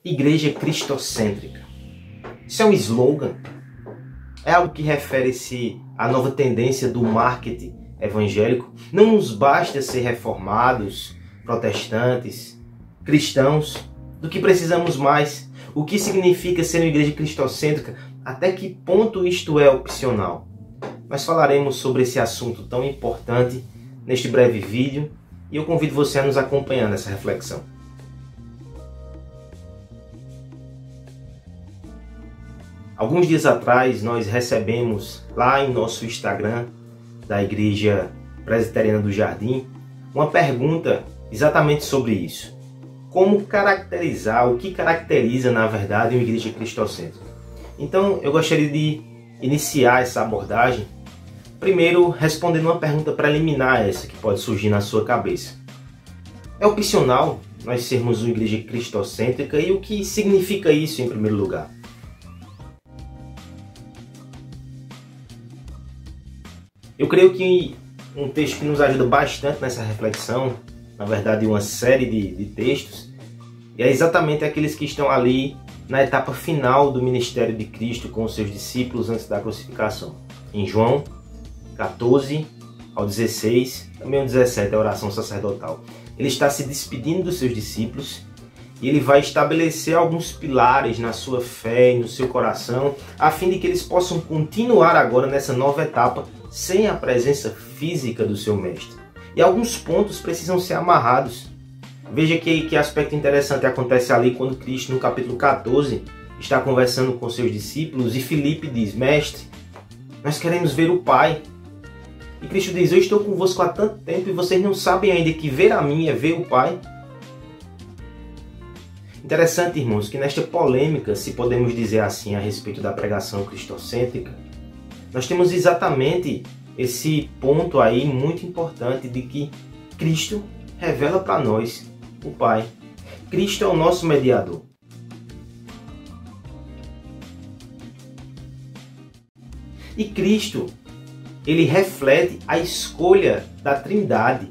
Igreja cristocêntrica. Isso é um slogan? É algo que refere-se à nova tendência do marketing evangélico? Não nos basta ser reformados, protestantes, cristãos? Do que precisamos mais? O que significa ser uma igreja cristocêntrica? Até que ponto isto é opcional? Nós falaremos sobre esse assunto tão importante neste breve vídeo e eu convido você a nos acompanhar nessa reflexão. Alguns dias atrás nós recebemos lá em nosso Instagram da Igreja Presbiteriana do Jardim uma pergunta exatamente sobre isso. Como caracterizar, o que caracteriza na verdade uma igreja cristocêntrica? Então eu gostaria de iniciar essa abordagem primeiro respondendo uma pergunta preliminar essa que pode surgir na sua cabeça. É opcional nós sermos uma igreja cristocêntrica e o que significa isso em primeiro lugar? Eu creio que um texto que nos ajuda bastante nessa reflexão, na verdade uma série de textos, é exatamente aqueles que estão ali na etapa final do ministério de Cristo com os seus discípulos antes da crucificação. Em João 14 ao 16, também ao 17, a oração sacerdotal. Ele está se despedindo dos seus discípulos e ele vai estabelecer alguns pilares na sua fé e no seu coração, a fim de que eles possam continuar agora nessa nova etapa sem a presença física do seu mestre. E alguns pontos precisam ser amarrados. Veja que aspecto interessante acontece ali quando Cristo, no capítulo 14, está conversando com seus discípulos e Filipe diz: Mestre, nós queremos ver o Pai. E Cristo diz: eu estou convosco há tanto tempo e vocês não sabem ainda que ver a mim é ver o Pai. Interessante, irmãos, que nesta polêmica, se podemos dizer assim, a respeito da pregação cristocêntrica, nós temos exatamente esse ponto aí muito importante de que Cristo revela para nós o Pai. Cristo é o nosso mediador. E Cristo, ele reflete a escolha da Trindade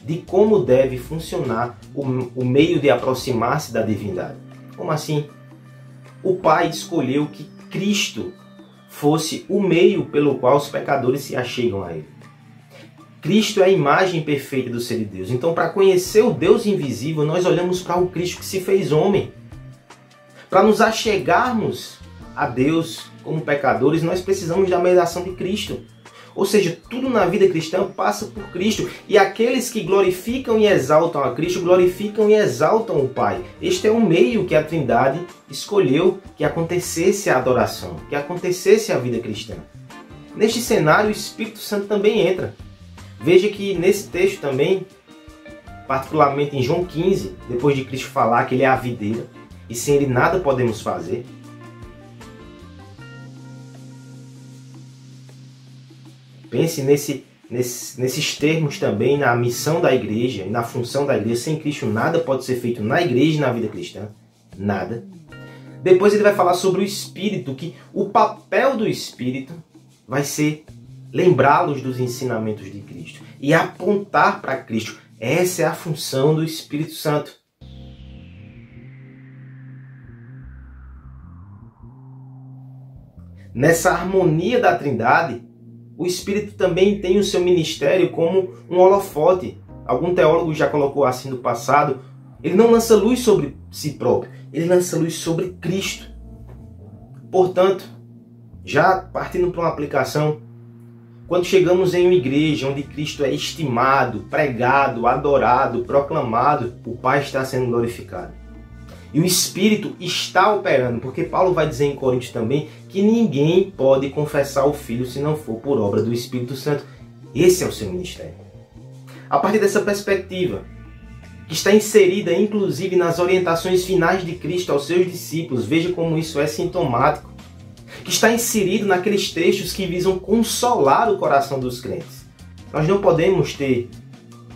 de como deve funcionar o meio de aproximar-se da divindade. Como assim? O Pai escolheu que Cristo fosse o meio pelo qual os pecadores se achegam a Ele. Cristo é a imagem perfeita do ser de Deus. Então, para conhecer o Deus invisível, nós olhamos para o Cristo que se fez homem. Para nos achegarmos a Deus como pecadores, nós precisamos da mediação de Cristo. Ou seja, tudo na vida cristã passa por Cristo. E aqueles que glorificam e exaltam a Cristo, glorificam e exaltam o Pai. Este é o meio que a Trindade escolheu que acontecesse a adoração, que acontecesse a vida cristã. Neste cenário, o Espírito Santo também entra. Veja que nesse texto também, particularmente em João 15, depois de Cristo falar que Ele é a videira e sem Ele nada podemos fazer, pense nesses termos também na missão da igreja e na função da igreja. Sem Cristo nada pode ser feito na igreja e na vida cristã. Nada. Depois ele vai falar sobre o Espírito, que o papel do Espírito vai ser lembrá-los dos ensinamentos de Cristo e apontar para Cristo. Essa é a função do Espírito Santo. Nessa harmonia da Trindade, o Espírito também tem o seu ministério como um holofote. Algum teólogo já colocou assim no passado. Ele não lança luz sobre si próprio, ele lança luz sobre Cristo. Portanto, já partindo para uma aplicação, quando chegamos em uma igreja onde Cristo é estimado, pregado, adorado, proclamado, o Pai está sendo glorificado. E o Espírito está operando, porque Paulo vai dizer em Coríntios também que ninguém pode confessar o Filho se não for por obra do Espírito Santo. Esse é o seu ministério. A partir dessa perspectiva, que está inserida inclusive nas orientações finais de Cristo aos seus discípulos, veja como isso é sintomático, que está inserido naqueles textos que visam consolar o coração dos crentes. Nós não podemos ter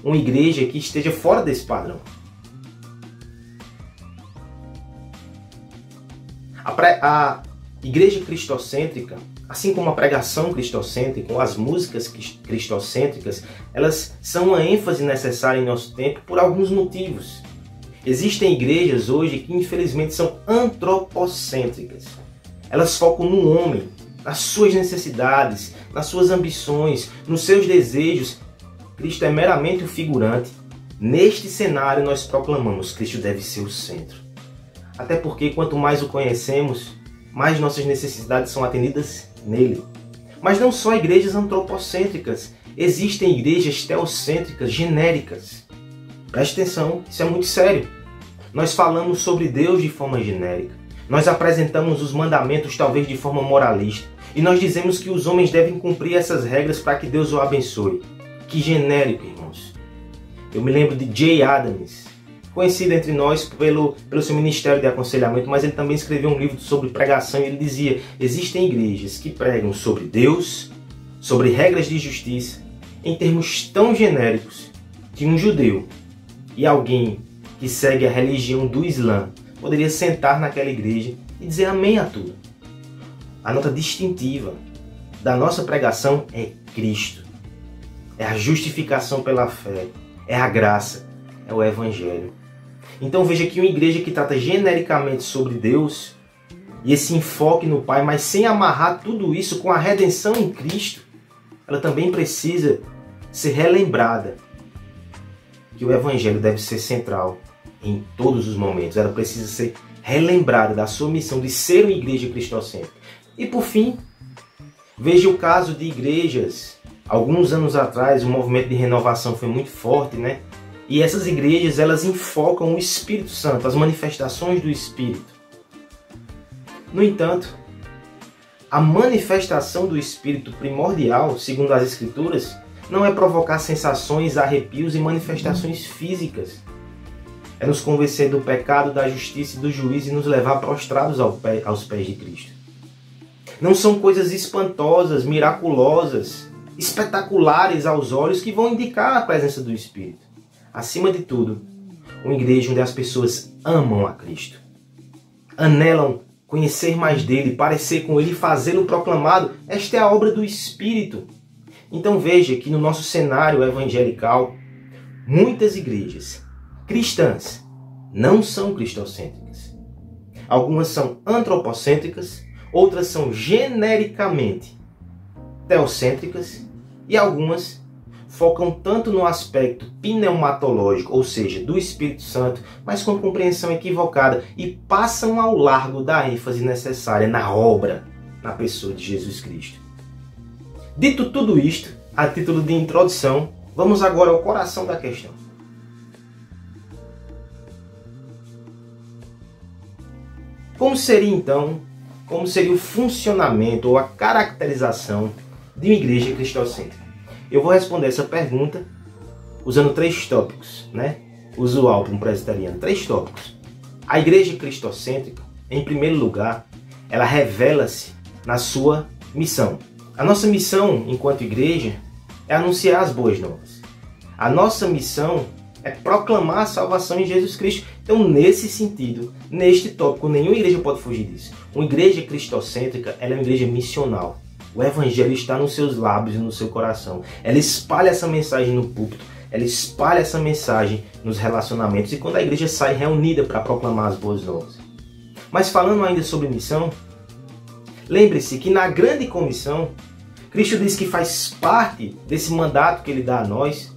uma igreja que esteja fora desse padrão. A igreja cristocêntrica, assim como a pregação cristocêntrica, ou as músicas cristocêntricas, elas são uma ênfase necessária em nosso tempo por alguns motivos. Existem igrejas hoje que infelizmente são antropocêntricas. Elas focam no homem, nas suas necessidades, nas suas ambições, nos seus desejos. Cristo é meramente o figurante. Neste cenário nós proclamamos: Cristo deve ser o centro. Até porque quanto mais o conhecemos, mais nossas necessidades são atendidas nele. Mas não só igrejas antropocêntricas, existem igrejas teocêntricas, genéricas. Preste atenção, isso é muito sério. Nós falamos sobre Deus de forma genérica. Nós apresentamos os mandamentos talvez de forma moralista. E nós dizemos que os homens devem cumprir essas regras para que Deus o abençoe. Que genérico, irmãos. Eu me lembro de Jay Adams, conhecido entre nós pelo seu ministério de aconselhamento, mas ele também escreveu um livro sobre pregação e ele dizia: existem igrejas que pregam sobre Deus, sobre regras de justiça, em termos tão genéricos que um judeu e alguém que segue a religião do Islã poderia sentar naquela igreja e dizer amém a tudo. A nota distintiva da nossa pregação é Cristo. É a justificação pela fé, é a graça, é o Evangelho. Então veja que uma igreja que trata genericamente sobre Deus e esse enfoque no Pai, mas sem amarrar tudo isso com a redenção em Cristo, ela também precisa ser relembrada que o Evangelho deve ser central em todos os momentos. Ela precisa ser relembrada da sua missão de ser uma igreja cristocêntrica. E por fim, veja o caso de igrejas. Alguns anos atrás, o movimento de renovação foi muito forte, né? E essas igrejas, elas enfocam o Espírito Santo, as manifestações do Espírito. No entanto, a manifestação do Espírito primordial, segundo as Escrituras, não é provocar sensações, arrepios e manifestações físicas. É nos convencer do pecado, da justiça e do juízo e nos levar prostrados aos pés de Cristo. Não são coisas espantosas, miraculosas, espetaculares aos olhos que vão indicar a presença do Espírito. Acima de tudo, uma igreja onde as pessoas amam a Cristo, anelam conhecer mais dele, parecer com ele e fazê-lo proclamado. Esta é a obra do Espírito. Então veja que no nosso cenário evangelical, muitas igrejas cristãs não são cristocêntricas. Algumas são antropocêntricas, outras são genericamente teocêntricas e algumas focam tanto no aspecto pneumatológico, ou seja, do Espírito Santo, mas com compreensão equivocada e passam ao largo da ênfase necessária na obra, na pessoa de Jesus Cristo. Dito tudo isto, a título de introdução, vamos agora ao coração da questão. Como seria então, como seria o funcionamento ou a caracterização de uma igreja cristocêntrica? Eu vou responder essa pergunta usando 3 tópicos, né? Usual para um presbiteriano, 3 tópicos. A igreja cristocêntrica, em primeiro lugar, ela revela-se na sua missão. A nossa missão enquanto igreja é anunciar as boas novas. A nossa missão é proclamar a salvação em Jesus Cristo. Então, nesse sentido, neste tópico, nenhuma igreja pode fugir disso. Uma igreja cristocêntrica, ela é uma igreja missional. O Evangelho está nos seus lábios e no seu coração. Ela espalha essa mensagem no púlpito. Ela espalha essa mensagem nos relacionamentos. E quando a igreja sai reunida para proclamar as boas novas. Mas falando ainda sobre missão, lembre-se que na grande comissão, Cristo diz que faz parte desse mandato que ele dá a nós,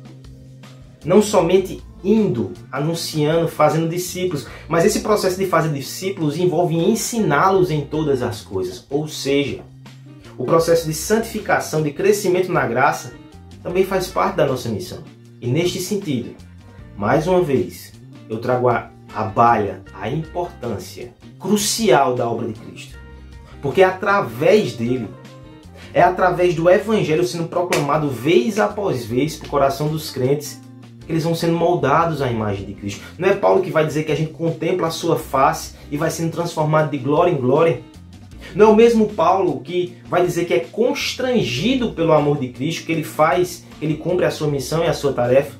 não somente indo, anunciando, fazendo discípulos, mas esse processo de fazer discípulos envolve ensiná-los em todas as coisas. Ou seja, o processo de santificação, de crescimento na graça, também faz parte da nossa missão. E neste sentido, mais uma vez, eu trago a baia, a importância crucial da obra de Cristo. Porque é através dele, é através do Evangelho sendo proclamado vez após vez para o coração dos crentes, que eles vão sendo moldados à imagem de Cristo. Não é Paulo que vai dizer que a gente contempla a sua face e vai sendo transformado de glória em glória? Não é o mesmo Paulo que vai dizer que é constrangido pelo amor de Cristo, que ele faz, ele cumpre a sua missão e a sua tarefa?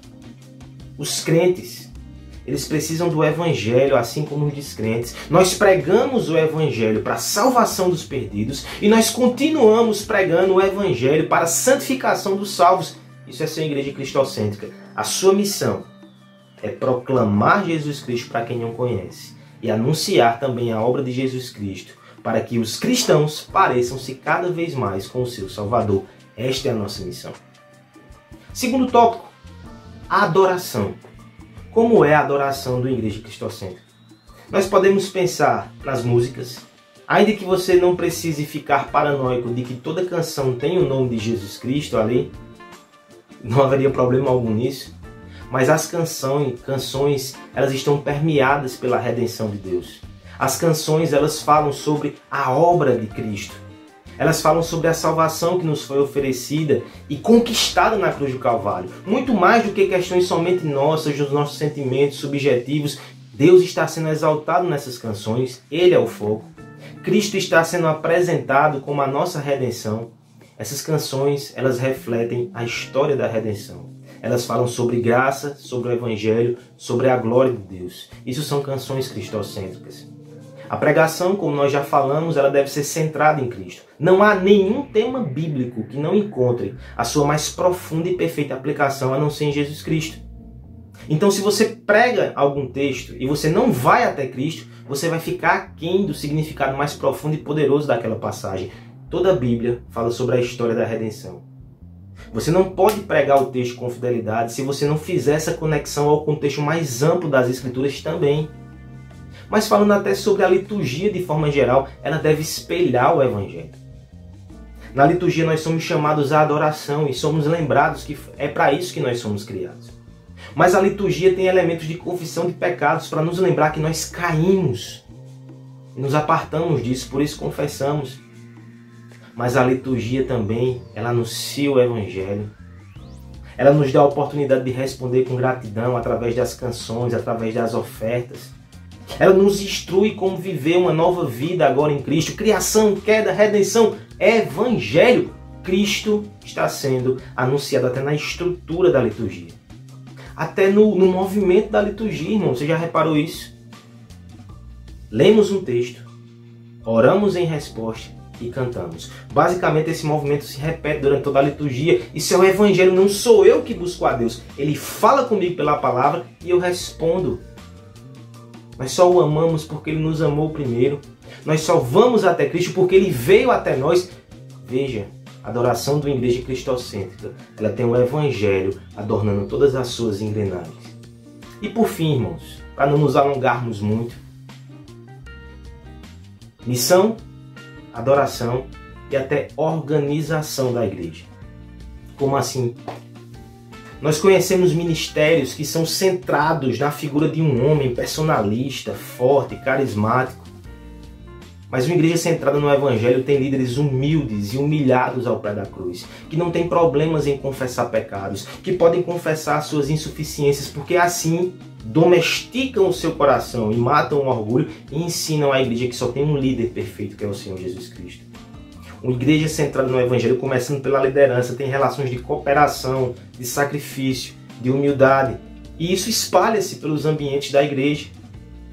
Os crentes, eles precisam do Evangelho, assim como os descrentes. Nós pregamos o Evangelho para a salvação dos perdidos e nós continuamos pregando o Evangelho para a santificação dos salvos. Isso é ser uma igreja cristocêntrica. A sua missão é proclamar Jesus Cristo para quem não conhece e anunciar também a obra de Jesus Cristo para que os cristãos pareçam-se cada vez mais com o seu Salvador. Esta é a nossa missão. Segundo tópico, a adoração. Como é a adoração do Igreja Cristocêntrica? Nós podemos pensar nas músicas, ainda que você não precise ficar paranoico de que toda canção tem o nome de Jesus Cristo ali, não haveria problema algum nisso, mas as canções elas estão permeadas pela redenção de Deus. As canções elas falam sobre a obra de Cristo. Elas falam sobre a salvação que nos foi oferecida e conquistada na cruz do Calvário. Muito mais do que questões somente nossas, dos nossos sentimentos subjetivos. Deus está sendo exaltado nessas canções, Ele é o foco. Cristo está sendo apresentado como a nossa redenção. Essas canções, elas refletem a história da redenção. Elas falam sobre graça, sobre o Evangelho, sobre a glória de Deus. Isso são canções cristocêntricas. A pregação, como nós já falamos, ela deve ser centrada em Cristo. Não há nenhum tema bíblico que não encontre a sua mais profunda e perfeita aplicação a não ser em Jesus Cristo. Então, se você prega algum texto e você não vai até Cristo, você vai ficar aquém do significado mais profundo e poderoso daquela passagem. Toda a Bíblia fala sobre a história da redenção. Você não pode pregar o texto com fidelidade se você não fizer essa conexão ao contexto mais amplo das Escrituras também. Mas falando até sobre a liturgia de forma geral, ela deve espelhar o Evangelho. Na liturgia nós somos chamados à adoração e somos lembrados que é para isso que nós somos criados. Mas a liturgia tem elementos de confissão de pecados para nos lembrar que nós caímos e nos apartamos disso, por isso confessamos. Mas a liturgia também, ela anuncia o Evangelho. Ela nos dá a oportunidade de responder com gratidão através das canções, através das ofertas. Ela nos instrui como viver uma nova vida agora em Cristo. Criação, queda, redenção, Evangelho. Cristo está sendo anunciado até na estrutura da liturgia. Até no movimento da liturgia, irmão. Você já reparou isso? Lemos um texto, oramos em resposta e cantamos. Basicamente esse movimento se repete durante toda a liturgia. Isso é o Evangelho, não sou eu que busco a Deus. Ele fala comigo pela palavra e eu respondo. Nós só o amamos porque Ele nos amou primeiro. Nós só vamos até Cristo porque Ele veio até nós. Veja, a adoração da Igreja Cristocêntrica, ela tem o Evangelho adornando todas as suas engrenagens. E por fim, irmãos, para não nos alongarmos muito, missão, adoração e até organização da igreja. Como assim? Nós conhecemos ministérios que são centrados na figura de um homem personalista, forte, carismático. Mas uma igreja centrada no Evangelho tem líderes humildes e humilhados ao pé da cruz, que não têm problemas em confessar pecados, que podem confessar suas insuficiências, porque assim domesticam o seu coração e matam o orgulho e ensinam à igreja que só tem um líder perfeito, que é o Senhor Jesus Cristo. Uma igreja centrada no Evangelho, começando pela liderança, tem relações de cooperação, de sacrifício, de humildade. E isso espalha-se pelos ambientes da igreja.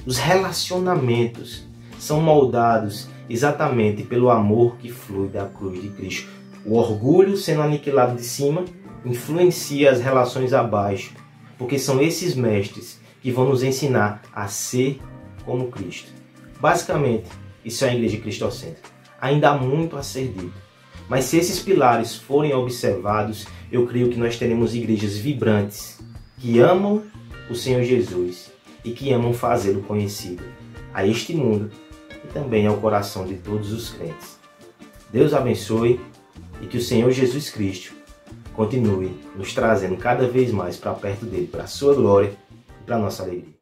Os relacionamentos são moldados exatamente pelo amor que flui da cruz de Cristo. O orgulho sendo aniquilado de cima influencia as relações abaixo, porque são esses mestres que vão nos ensinar a ser como Cristo. Basicamente, isso é a igreja cristocêntrica. Ainda há muito a ser dito. Mas se esses pilares forem observados, eu creio que nós teremos igrejas vibrantes, que amam o Senhor Jesus e que amam fazê-lo conhecido a este mundo e também ao coração de todos os crentes. Deus abençoe e que o Senhor Jesus Cristo continue nos trazendo cada vez mais para perto dele, para a sua glória e para a nossa alegria.